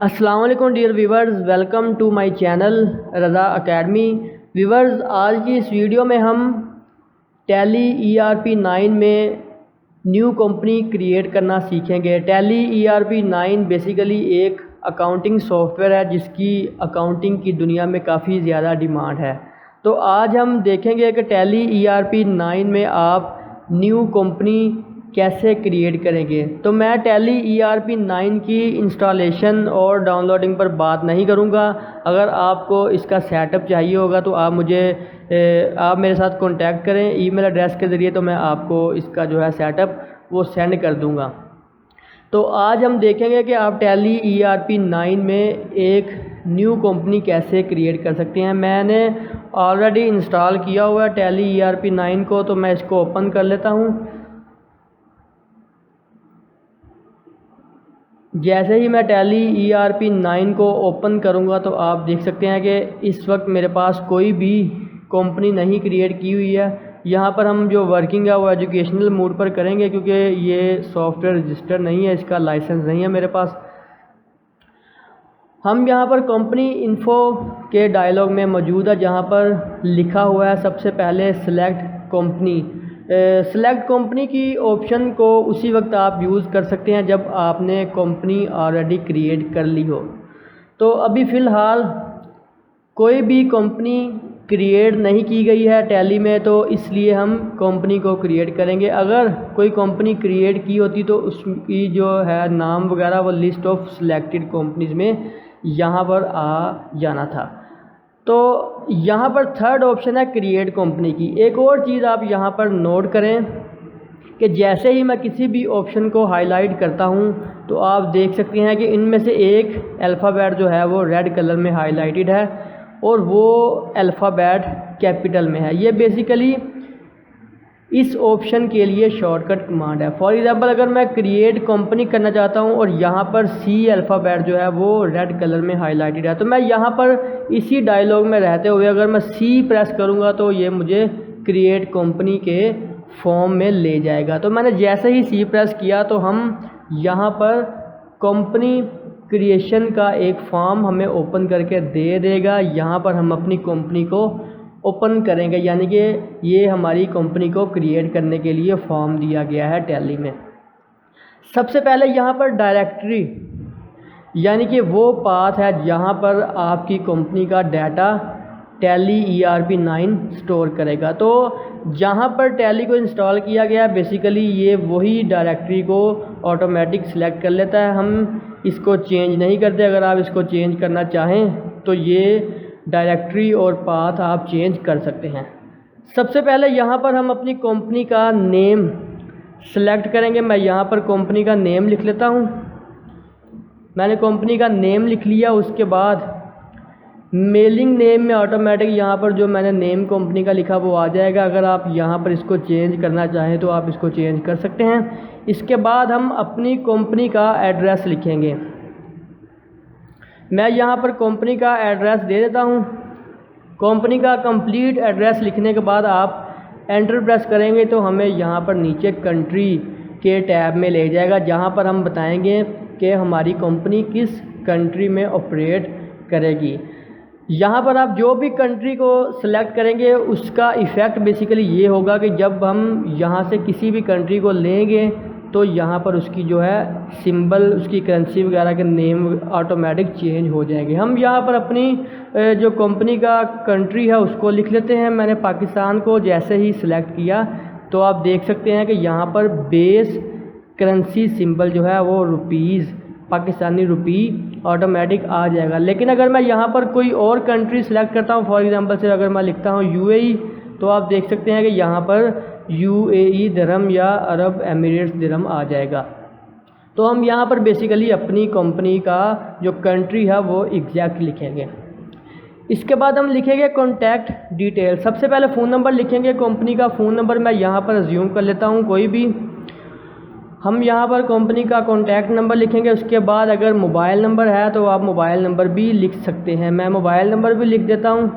अस्सलाम वालेकुम dear viewers, welcome to my channel Raza academy. Viewers, आज की इस वीडियो में हम टैली ERP 9 में न्यू कंपनी क्रिएट करना सीखेंगे। टैली ERP 9 बेसिकली एक अकाउंटिंग सॉफ्टवेयर है जिसकी अकाउंटिंग की दुनिया में काफ़ी ज़्यादा डिमांड है। तो आज हम देखेंगे कि टैली ERP 9 में आप न्यू कंपनी कैसे क्रिएट करेंगे। तो मैं टैली ERP 9 की इंस्टॉलेशन और डाउनलोडिंग पर बात नहीं करूंगा। अगर आपको इसका सेटअप चाहिए होगा तो आप मेरे साथ कांटेक्ट करें ईमेल एड्रेस के ज़रिए, तो मैं आपको इसका जो है सेटअप वो सेंड कर दूंगा। तो आज हम देखेंगे कि आप टैली ERP 9 में एक न्यू कंपनी कैसे क्रिएट कर सकते हैं। मैंने ऑलरेडी इंस्टॉल किया हुआ है टैली ERP 9 को, तो मैं इसको ओपन कर लेता हूँ। जैसे ही मैं टैली ERP 9 को ओपन करूंगा तो आप देख सकते हैं कि इस वक्त मेरे पास कोई भी कंपनी नहीं क्रिएट की हुई है। यहाँ पर हम जो वर्किंग है वो एजुकेशनल मोड पर करेंगे क्योंकि ये सॉफ्टवेयर रजिस्टर्ड नहीं है, इसका लाइसेंस नहीं है मेरे पास। हम यहाँ पर कंपनी इन्फो के डायलॉग में मौजूद है, जहाँ पर लिखा हुआ है सबसे पहले सिलेक्ट कंपनी। सेलेक्ट कंपनी की ऑप्शन को उसी वक्त आप यूज़ कर सकते हैं जब आपने कंपनी ऑलरेडी क्रिएट कर ली हो। तो अभी फ़िलहाल कोई भी कंपनी क्रिएट नहीं की गई है टैली में, तो इसलिए हम कंपनी को क्रिएट करेंगे। अगर कोई कंपनी क्रिएट की होती तो उसकी जो है नाम वगैरह वो लिस्ट ऑफ सिलेक्टेड कंपनीज़ में यहाँ पर आ जाना था। तो यहाँ पर थर्ड ऑप्शन है क्रिएट कंपनी की। एक और चीज़ आप यहाँ पर नोट करें कि जैसे ही मैं किसी भी ऑप्शन को हाईलाइट करता हूँ तो आप देख सकते हैं कि इनमें से एक अल्फ़ाबेट जो है वो रेड कलर में हाईलाइटेड है और वो अल्फ़ाबेट कैपिटल में है। ये बेसिकली इस ऑप्शन के लिए शॉर्टकट कमांड है। फॉर एग्ज़ाम्पल, अगर मैं क्रिएट कंपनी करना चाहता हूं और यहाँ पर C अल्फ़ाबेट जो है वो रेड कलर में हाईलाइटेड है, तो मैं यहाँ पर इसी डायलॉग में रहते हुए अगर मैं C प्रेस करूँगा तो ये मुझे क्रिएट कंपनी के फॉर्म में ले जाएगा। तो मैंने जैसे ही C प्रेस किया तो हम यहाँ पर कंपनी क्रिएशन का एक फॉर्म हमें ओपन करके दे देगा। यहाँ पर हम अपनी कंपनी को ओपन करेंगे, यानी कि ये हमारी कंपनी को क्रिएट करने के लिए फॉर्म दिया गया है टैली में। सबसे पहले यहाँ पर डायरेक्टरी यानी कि वो पाथ है जहाँ पर आपकी कंपनी का डाटा टैली ERP 9 स्टोर करेगा। तो जहाँ पर टैली को इंस्टॉल किया गया बेसिकली ये वही डायरेक्टरी को ऑटोमेटिक सिलेक्ट कर लेता है। हम इसको चेंज नहीं करते। अगर आप इसको चेंज करना चाहें तो ये डायरेक्टरी और पाथ आप चेंज कर सकते हैं। सबसे पहले यहाँ पर हम अपनी कंपनी का नेम सेलेक्ट करेंगे। मैं यहाँ पर कंपनी का नेम लिख लेता हूँ। मैंने कंपनी का नेम लिख लिया। उसके बाद मेलिंग नेम में ऑटोमेटिक यहाँ पर जो मैंने नेम कंपनी का लिखा वो आ जाएगा। अगर आप यहाँ पर इसको चेंज करना चाहें तो आप इसको चेंज कर सकते हैं। इसके बाद हम अपनी कंपनी का एड्रेस लिखेंगे। मैं यहाँ पर कंपनी का एड्रेस दे देता हूँ। कंपनी का कंप्लीट एड्रेस लिखने के बाद आप एंटर प्रेस करेंगे तो हमें यहाँ पर नीचे कंट्री के टैब में ले जाएगा, जहाँ पर हम बताएंगे कि हमारी कंपनी किस कंट्री में ऑपरेट करेगी। यहाँ पर आप जो भी कंट्री को सिलेक्ट करेंगे उसका इफ़ेक्ट बेसिकली ये होगा कि जब हम यहाँ से किसी भी कंट्री को लेंगे तो यहाँ पर उसकी जो है सिंबल, उसकी करेंसी वगैरह के नेम ऑटोमेटिक चेंज हो जाएंगे। हम यहाँ पर अपनी जो कंपनी का कंट्री है उसको लिख लेते हैं। मैंने पाकिस्तान को जैसे ही सिलेक्ट किया तो आप देख सकते हैं कि यहाँ पर बेस करेंसी सिंबल जो है वो रुपीज़, पाकिस्तानी रुपी ऑटोमेटिक आ जाएगा। लेकिन अगर मैं यहाँ पर कोई और कंट्री सिलेक्ट करता हूँ, फॉर एग्ज़ाम्पल से अगर मैं लिखता हूँ UAE, तो आप देख सकते हैं कि यहाँ पर UAE दिरहम या अरब एमिरेट्स दिरहम आ जाएगा। तो हम यहाँ पर बेसिकली अपनी कंपनी का जो कंट्री है वो एग्जैक्ट लिखेंगे। इसके बाद हम लिखेंगे कॉन्टैक्ट डिटेल। सबसे पहले फ़ोन नंबर लिखेंगे। कंपनी का फ़ोन नंबर मैं यहाँ पर अज्यूम कर लेता हूँ कोई भी। हम यहाँ पर कंपनी का कॉन्टैक्ट नंबर लिखेंगे। उसके बाद अगर मोबाइल नंबर है तो आप मोबाइल नंबर भी लिख सकते हैं। मैं मोबाइल नंबर भी लिख देता हूँ।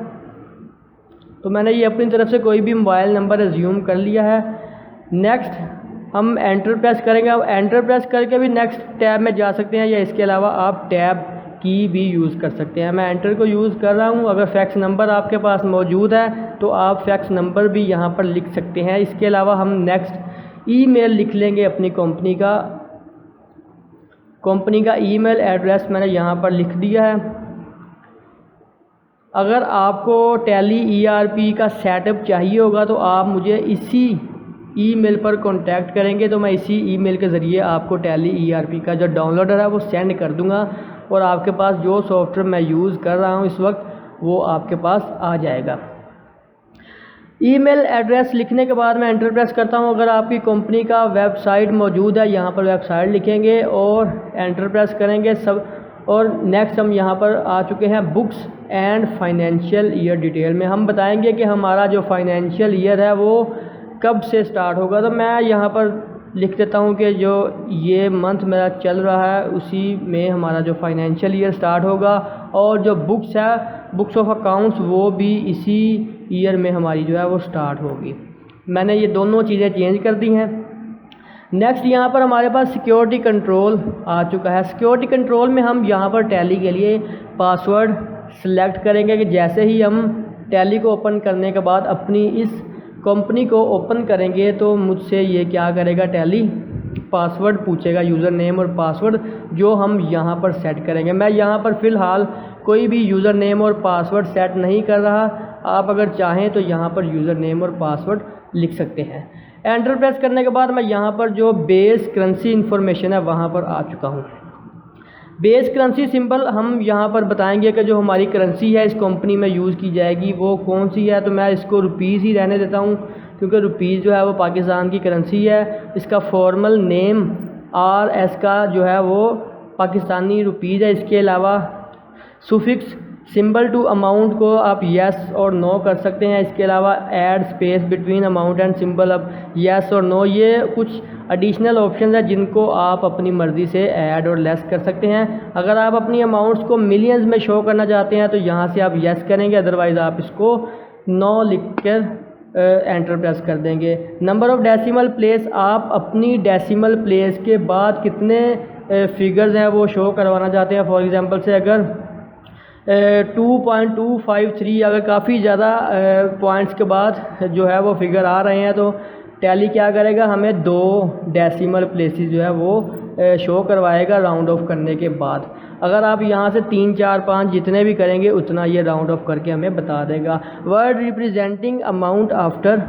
तो मैंने ये अपनी तरफ से कोई भी मोबाइल नंबर अज्यूम कर लिया है। नेक्स्ट हम एंटर प्रेस करेंगे। अब एंटर प्रेस करके भी नेक्स्ट टैब में जा सकते हैं, या इसके अलावा आप टैब की भी यूज़ कर सकते हैं। मैं एंटर को यूज़ कर रहा हूँ। अगर फैक्स नंबर आपके पास मौजूद है तो आप फैक्स नंबर भी यहाँ पर लिख सकते हैं। इसके अलावा हम नेक्स्ट ईमेल लिख लेंगे अपनी कंपनी का ईमेल एड्रेस मैंने यहाँ पर लिख दिया है। अगर आपको टैली ERP का सेटअप चाहिए होगा तो आप मुझे इसी ईमेल पर कांटेक्ट करेंगे तो मैं इसी ईमेल के ज़रिए आपको टैली ERP का जो डाउनलोडर है वो सेंड कर दूंगा और आपके पास जो सॉफ्टवेयर मैं यूज़ कर रहा हूँ इस वक्त वो आपके पास आ जाएगा। ईमेल एड्रेस लिखने के बाद मैं एंटर प्रेस करता हूँ। अगर आपकी कंपनी का वेबसाइट मौजूद है यहाँ पर वेबसाइट लिखेंगे और एंटर प्रेस करेंगे सब। और नेक्स्ट हम यहाँ पर आ चुके हैं books and financial year detail में। हम बताएंगे कि हमारा जो फाइनेंशियल ईयर है वो कब से स्टार्ट होगा। तो मैं यहाँ पर लिख देता हूँ कि जो ये मंथ मेरा चल रहा है उसी में हमारा जो फाइनेंशियल ईयर स्टार्ट होगा और जो बुक्स है बुक्स ऑफ अकाउंट्स वो भी इसी ईयर में हमारी जो है वो स्टार्ट होगी। मैंने ये दोनों चीज़ें चेंज कर दी हैं। नेक्स्ट यहाँ पर हमारे पास सिक्योरिटी कंट्रोल आ चुका है। सिक्योरिटी कंट्रोल में हम यहाँ पर टैली के लिए पासवर्ड सिलेक्ट करेंगे कि जैसे ही हम टैली को ओपन करने के बाद अपनी इस कंपनी को ओपन करेंगे तो मुझसे ये क्या करेगा, टैली पासवर्ड पूछेगा, यूज़र नेम और पासवर्ड जो हम यहाँ पर सेट करेंगे। मैं यहाँ पर फ़िलहाल कोई भी यूज़र नेम और पासवर्ड सेट नहीं कर रहा। आप अगर चाहें तो यहाँ पर यूज़र नेम और पासवर्ड लिख सकते हैं। एंटर प्रेस करने के बाद मैं यहाँ पर जो बेस करेंसी इन्फॉर्मेशन है वहाँ पर आ चुका हूँ। बेस करेंसी सिंबल हम यहाँ पर बताएंगे कि जो हमारी करेंसी है इस कंपनी में यूज़ की जाएगी वो कौन सी है। तो मैं इसको रुपीज़ ही रहने देता हूँ क्योंकि रुपीज़ जो है वो पाकिस्तान की करेंसी है। इसका फॉर्मल नेम RS का जो है वो पाकिस्तानी रुपीज़ है। इसके अलावा सुफिक्स सिंबल टू अमाउंट को आप येस और नो कर सकते हैं। इसके अलावा add space between amount and symbol अब येस और नो, ये कुछ एडिशनल ऑप्शन है जिनको आप अपनी मर्ज़ी से ऐड और लेस कर सकते हैं। अगर आप अपनी अमाउंट्स को मिलियंस में शो करना चाहते हैं तो यहाँ से आप येस करेंगे, अदरवाइज़ आप इसको नो लिख कर एंटर प्रेस कर देंगे। नंबर ऑफ़ डेसिमल प्लेस, आप अपनी डेसिमल प्लेस के बाद कितने फिगर्स हैं वो शो करवाना चाहते हैं। फॉर एग्ज़ाम्पल से अगर 2.253 अगर काफ़ी ज़्यादा पॉइंट्स के बाद जो है वो फिगर आ रहे हैं तो टैली क्या करेगा, हमें 2 डेसिमल प्लेसेस जो है वो शो करवाएगा राउंड ऑफ करने के बाद। अगर आप यहाँ से 3, 4, 5 जितने भी करेंगे उतना ये राउंड ऑफ करके हमें बता देगा। Word representing amount after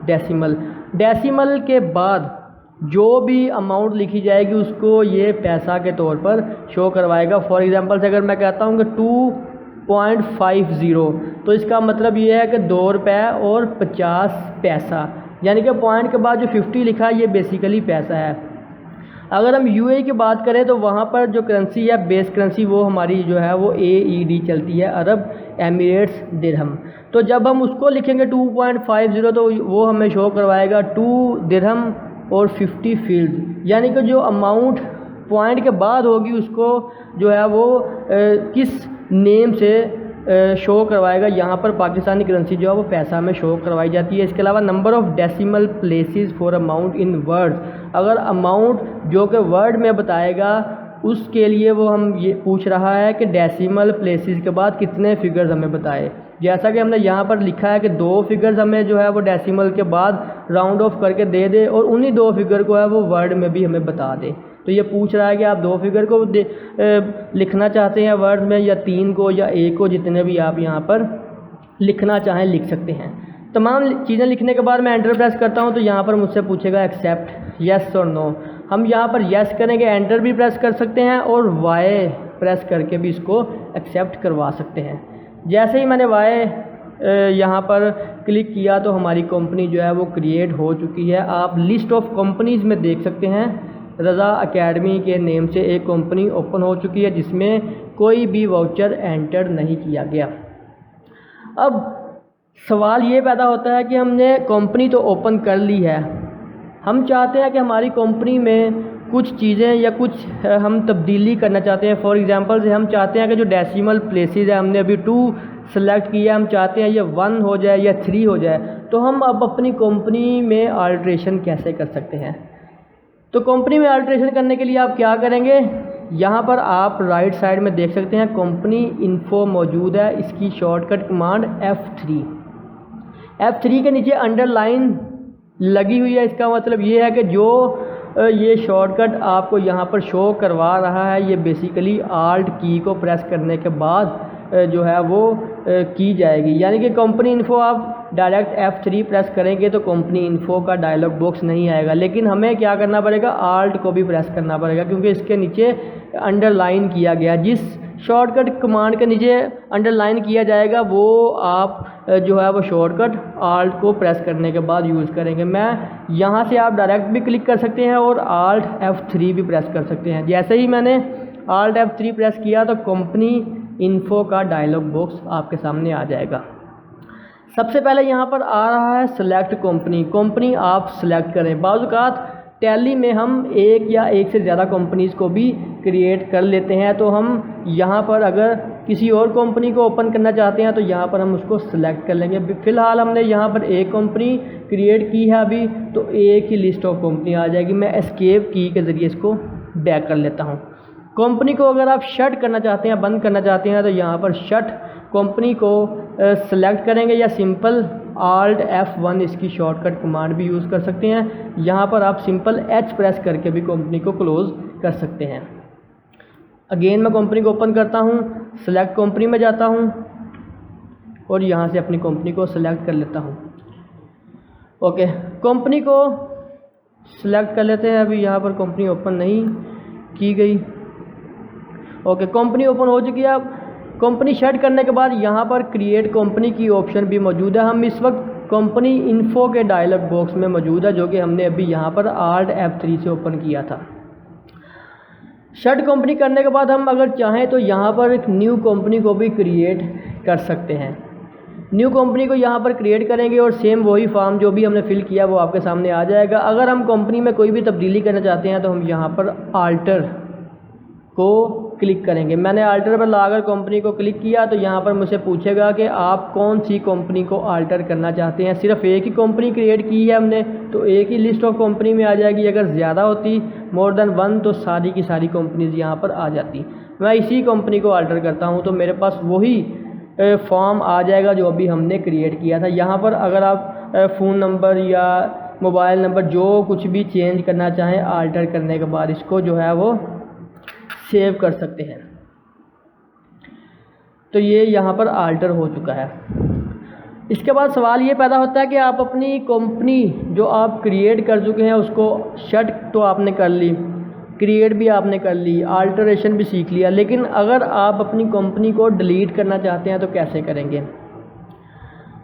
decimal, decimal के बाद जो भी अमाउंट लिखी जाएगी उसको ये पैसा के तौर पर शो करवाएगा। फॉर एग्ज़ाम्पल से अगर मैं कहता हूँ कि 2.50 तो इसका मतलब ये है कि 2 रुपये और 50 पैसा, यानी कि पॉइंट के बाद जो 50 लिखा है ये बेसिकली पैसा है। अगर हम UAE की बात करें तो वहाँ पर जो करेंसी है बेस करेंसी वो हमारी जो है वो AED चलती है, अरब एमिरेट्स दिरहम। तो जब हम उसको लिखेंगे 2.50 तो वो हमें शो करवाएगा 2 दिरहम और 50 फील्ड, यानी कि जो अमाउंट पॉइंट के बाद होगी उसको जो है वो किस नेम से शो करवाएगा। यहाँ पर पाकिस्तानी करेंसी जो है वो पैसा में शो करवाई जाती है। इसके अलावा number of decimal places for amount in words, अगर अमाउंट जो कि वर्ड में बताएगा उसके लिए वो हम ये पूछ रहा है कि डेसिमल प्लेसेस के बाद कितने फिगर्स हमें बताए। जैसा कि हमने यहाँ पर लिखा है कि 2 फिगर्स हमें जो है वो डेसिमल के बाद राउंड ऑफ करके दे दे और उन्हीं 2 फिगर को है वो वर्ड में भी हमें बता दे। तो ये पूछ रहा है कि आप 2 फिगर को लिखना चाहते हैं वर्ड में या 3 को या 1 को, जितने भी आप यहाँ पर लिखना चाहें लिख सकते हैं। तमाम चीज़ें लिखने के बाद मैं एंटर प्रेस करता हूँ तो यहाँ पर मुझसे पूछेगा एक्सेप्ट येस और नो। हम यहाँ पर येस करेंगे, एंटर भी प्रेस कर सकते हैं और वाई प्रेस करके भी इसको एक्सेप्ट करवा सकते हैं। जैसे ही मैंने वाई यहाँ पर क्लिक किया तो हमारी कंपनी जो है वो क्रिएट हो चुकी है। आप लिस्ट ऑफ कंपनीज़ में देख सकते हैं रज़ा एकेडमी के नेम से एक कंपनी ओपन हो चुकी है जिसमें कोई भी वाउचर एंटर नहीं किया गया। अब सवाल ये पैदा होता है कि हमने कंपनी तो ओपन कर ली है, हम चाहते हैं कि हमारी कंपनी में कुछ चीज़ें या कुछ हम तब्दीली करना चाहते हैं। फॉर एग्ज़ाम्पल से हम चाहते हैं कि जो डेसिमल प्लेसेस है हमने अभी 2 सेलेक्ट किया, हम चाहते हैं ये 1 हो जाए या 3 हो जाए। तो हम अब अपनी कंपनी में अल्ट्रेशन कैसे कर सकते हैं। तो कंपनी में अल्ट्रेशन करने के लिए आप क्या करेंगे, यहाँ पर आप राइट साइड में देख सकते हैं कंपनी इन्फो मौजूद है। इसकी शॉर्टकट कमांड F3 के नीचे अंडरलाइन लगी हुई है। इसका मतलब ये है कि जो ये शॉर्टकट आपको यहाँ पर शो करवा रहा है, ये बेसिकली आल्ट की को प्रेस करने के बाद जो है वो की जाएगी। यानी कि कंपनी इन्फो आप डायरेक्ट F3 प्रेस करेंगे तो कंपनी इन्फो का डायलॉग बॉक्स नहीं आएगा, लेकिन हमें क्या करना पड़ेगा, आल्ट को भी प्रेस करना पड़ेगा, क्योंकि इसके नीचे अंडरलाइन किया गया। जिस शॉर्टकट कमांड के नीचे अंडरलाइन किया जाएगा वो आप जो है वो शॉर्टकट आल्ट को प्रेस करने के बाद यूज़ करेंगे। मैं यहाँ से आप डायरेक्ट भी क्लिक कर सकते हैं और आल्ट F3 भी प्रेस कर सकते हैं। जैसे ही मैंने आल्ट F3 प्रेस किया तो कंपनी इन्फो का डायलॉग बॉक्स आपके सामने आ जाएगा। सबसे पहले यहाँ पर आ रहा है सेलेक्ट कंपनी आप सेलेक्ट करें। बाज़ औक़ात टैली में हम एक या एक से ज़्यादा कंपनीज़ को भी क्रिएट कर लेते हैं, तो हम यहाँ पर अगर किसी और कंपनी को ओपन करना चाहते हैं तो यहाँ पर हम उसको सिलेक्ट कर लेंगे। फ़िलहाल हमने यहाँ पर एक कंपनी क्रिएट की है अभी, तो एक ही लिस्ट ऑफ कंपनी आ जाएगी। मैं एस्केप की के ज़रिए इसको बैक कर लेता हूँ। कंपनी को अगर आप शट करना चाहते हैं, बंद करना चाहते हैं, तो यहाँ पर शट कंपनी को सेलेक्ट करेंगे या सिंपल आल्ट F1 इसकी शॉर्टकट कमांड भी यूज़ कर सकते हैं। यहाँ पर आप सिंपल H प्रेस करके भी कंपनी को क्लोज़ कर सकते हैं। अगेन मैं कंपनी को ओपन करता हूँ, सेलेक्ट कंपनी में जाता हूँ और यहाँ से अपनी कंपनी को सेलेक्ट कर लेता हूँ। ओके, कंपनी को सेलेक्ट कर लेते हैं। अभी यहाँ पर कंपनी ओपन नहीं की गई। ओके, कंपनी ओपन हो चुकी है। अब कंपनी शट करने के बाद यहाँ पर क्रिएट कंपनी की ऑप्शन भी मौजूद है। हम इस वक्त कंपनी इन्फो के डायलॉग बॉक्स में मौजूद है, जो कि हमने अभी यहाँ पर आल्ट F3 से ओपन किया था। शट कंपनी करने के बाद हम अगर चाहें तो यहाँ पर एक न्यू कंपनी को भी क्रिएट कर सकते हैं। न्यू कंपनी को यहाँ पर क्रिएट करेंगे और सेम वही फॉर्म जो भी हमने फिल किया वो आपके सामने आ जाएगा। अगर हम कंपनी में कोई भी तब्दीली करना चाहते हैं तो हम यहाँ पर आल्टर को क्लिक करेंगे। मैंने आल्टर पर लाकर कंपनी को क्लिक किया तो यहाँ पर मुझसे पूछेगा कि आप कौन सी कंपनी को आल्टर करना चाहते हैं। सिर्फ एक ही कंपनी क्रिएट की है हमने, तो एक ही लिस्ट ऑफ कंपनी में आ जाएगी। अगर ज़्यादा होती, मोर देन 1, तो सारी की सारी कंपनीज यहाँ पर आ जाती। मैं इसी कंपनी को आल्टर करता हूँ तो मेरे पास वही फॉर्म आ जाएगा जो अभी हमने क्रिएट किया था। यहाँ पर अगर आप फ़ोन नंबर या मोबाइल नंबर जो कुछ भी चेंज करना चाहें आल्टर करने के बाद, इसको जो है वो सेव कर सकते हैं। तो ये यहाँ पर आल्टर हो चुका है। इसके बाद सवाल ये पैदा होता है कि आप अपनी कंपनी जो आप क्रिएट कर चुके हैं उसको शट तो आपने कर ली, क्रिएट भी आपने कर ली, आल्टरेशन भी सीख लिया, लेकिन अगर आप अपनी कंपनी को डिलीट करना चाहते हैं तो कैसे करेंगे।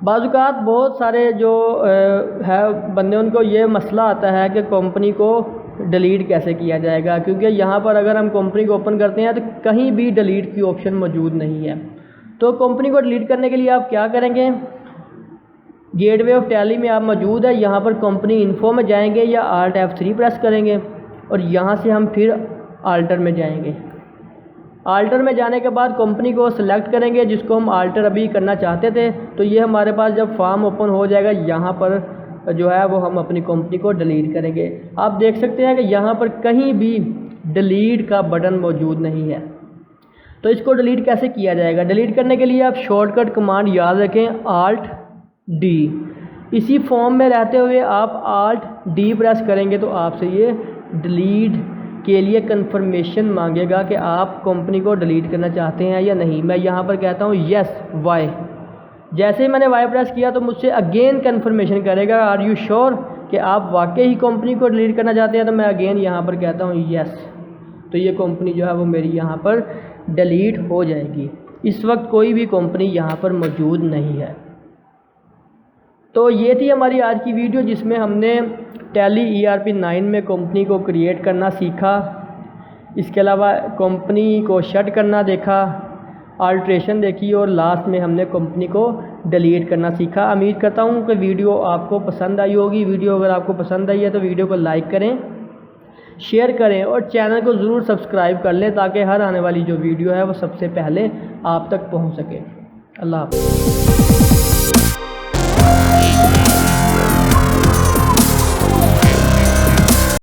बाज़ औक़ात बहुत सारे जो है बंदे, उनको ये मसला आता है कि कंपनी को डिलीट कैसे किया जाएगा, क्योंकि यहाँ पर अगर हम कंपनी को ओपन करते हैं तो कहीं भी डिलीट की ऑप्शन मौजूद नहीं है। तो कंपनी को डिलीट करने के लिए आप क्या करेंगे, गेटवे ऑफ टैली में आप मौजूद है, यहाँ पर कंपनी इन्फो में जाएंगे या आल्ट F3 प्रेस करेंगे और यहाँ से हम फिर आल्टर में जाएंगे। आल्टर में जाने के बाद कंपनी को सिलेक्ट करेंगे जिसको हम आल्टर अभी करना चाहते थे। तो ये हमारे पास जब फॉर्म ओपन हो जाएगा, यहाँ पर जो है वो हम अपनी कंपनी को डिलीट करेंगे। आप देख सकते हैं कि यहाँ पर कहीं भी डिलीट का बटन मौजूद नहीं है। तो इसको डिलीट कैसे किया जाएगा। डिलीट करने के लिए आप शॉर्टकट कमांड याद रखें, आल्ट D। इसी फॉर्म में रहते हुए आप आल्ट D प्रेस करेंगे तो आपसे ये डिलीट के लिए कंफर्मेशन मांगेगा कि आप कंपनी को डिलीट करना चाहते हैं या नहीं। मैं यहाँ पर कहता हूँ यस Y। जैसे ही मैंने Y प्रेस किया तो मुझसे अगेन कंफर्मेशन करेगा, आर यू श्योर, कि आप वाकई ही कंपनी को डिलीट करना चाहते हैं। तो मैं अगेन यहाँ पर कहता हूँ यस। तो ये कंपनी जो है वो मेरी यहाँ पर डिलीट हो जाएगी। इस वक्त कोई भी कंपनी यहाँ पर मौजूद नहीं है। तो ये थी हमारी आज की वीडियो जिसमें हमने टैली ERP 9 में कंपनी को क्रिएट करना सीखा। इसके अलावा कंपनी को शट करना देखा, अल्ट्रेशन देखी और लास्ट में हमने कंपनी को डिलीट करना सीखा। उम्मीद करता हूँ कि वीडियो आपको पसंद आई होगी। वीडियो अगर आपको पसंद आई है तो वीडियो को लाइक करें, शेयर करें और चैनल को ज़रूर सब्सक्राइब कर लें ताकि हर आने वाली जो वीडियो है वो सबसे पहले आप तक पहुँच सके। अल्लाह हाफ़िज़।